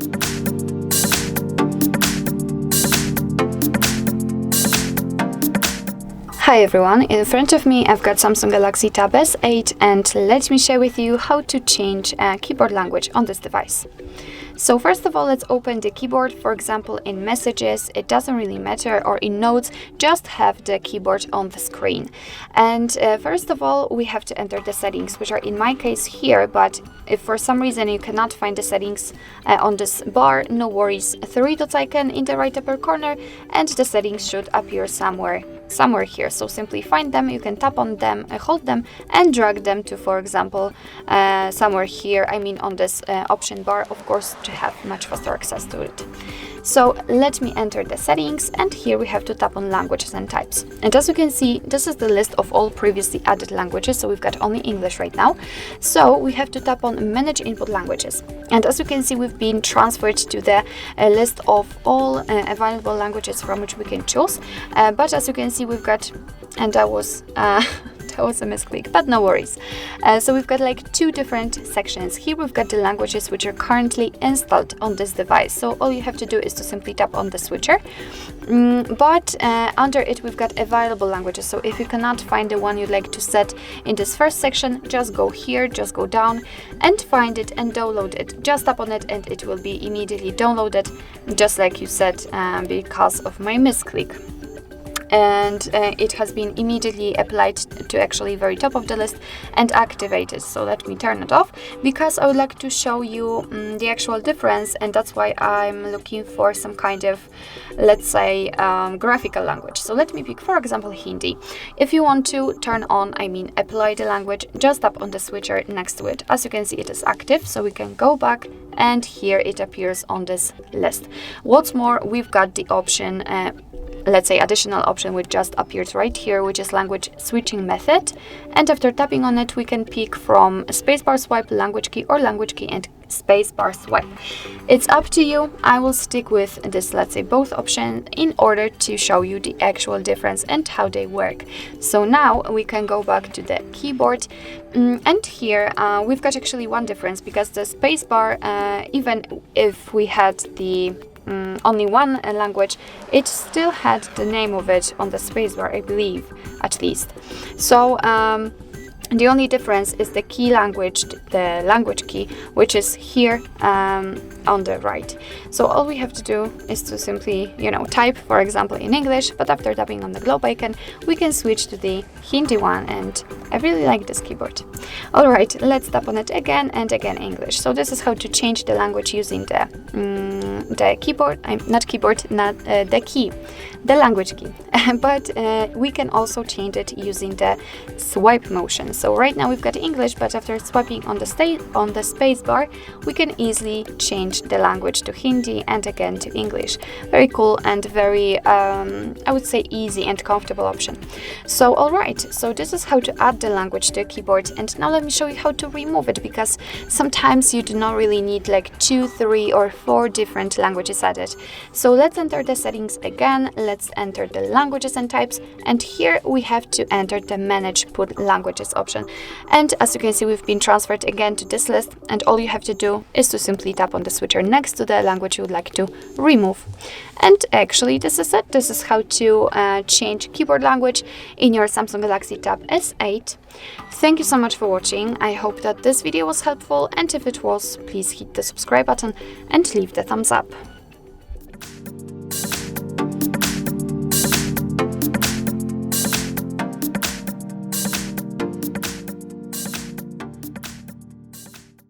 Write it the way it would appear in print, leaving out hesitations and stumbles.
Hi everyone, in front of me I've got Samsung Galaxy Tab S8 and let me share with you how to change keyboard language on this device. So first of all, let's open the keyboard. For example, in messages, it doesn't really matter, or in notes, just have the keyboard on the screen. And first of all, we have to enter the settings, which are in my case here, but if for some reason you cannot find the settings on this bar, no worries. 3 dots icon in the right upper corner and the settings should appear somewhere here. So simply find them, you can tap on them, hold them and drag them to, for example, somewhere here, on this option bar, of course, to have much faster access to it. So let me enter the settings, and here we have to tap on languages and types. And as you can see, this is the list of all previously added languages, so we've got only English right now. So we have to tap on manage input languages. And as you can see, we've been transferred to the list of all available languages from which we can choose. But as you can see, we've got, and that was a misclick, but no worries. So we've got like 2 different sections. Here we've got the languages which are currently installed on this device. So all you have to do is to simply tap on the switcher. But under it we've got available languages. So if you cannot find the one you'd like to set in this first section, just go here, just go down and find it and download it. Just tap on it and it will be immediately downloaded, just like you said, because of my misclick. And it has been immediately applied to actually very top of the list and activated. So let me turn it off, because I would like to show you the actual difference, and that's why I'm looking for some kind of, let's say, graphical language. So let me pick, for example, Hindi. If you want to turn on, apply the language, just tap on the switcher next to it. As you can see, it is active, so we can go back and here it appears on this list. What's more, we've got the option, let's say additional option, which just appears right here, which is language switching method. And after tapping on it, we can pick from spacebar swipe, language key, or language key and spacebar swipe. It's up to you. I will stick with this, let's say, both options in order to show you the actual difference and how they work. So now we can go back to the keyboard, and here we've got actually one difference, because the spacebar, even if we had the only one language, it still had the name of it on the spacebar, I believe, at least. So the only difference is the key language, the language key, which is here on the right. So all we have to do is to simply, type, for example, in English, but after tapping on the globe icon, we can switch to the Hindi one, and I really like this keyboard. All right, let's tap on it again and again, English. So this is how to change the language using the keyboard, the key, the language key. But we can also change it using the swipe motion. So right now we've got English, but after swiping on the space bar, we can easily change the language to Hindi and again to English. Very cool and very, I would say, easy and comfortable option. So all right, so this is how to add the language to a keyboard, and now let me show you how to remove it, because sometimes you do not really need like 2, 3 or 4 different languages added. So let's enter the settings again, let's enter the languages and types, and here we have to enter the manage put languages option. And as you can see, we've been transferred again to this list, and all you have to do is to simply tap on the switcher next to the language you would like to remove. And actually this is it. This is how to change keyboard language in your Samsung Galaxy Tab S8. Thank you so much for watching. I hope that this video was helpful, and if it was, please hit the subscribe button and leave the thumbs up.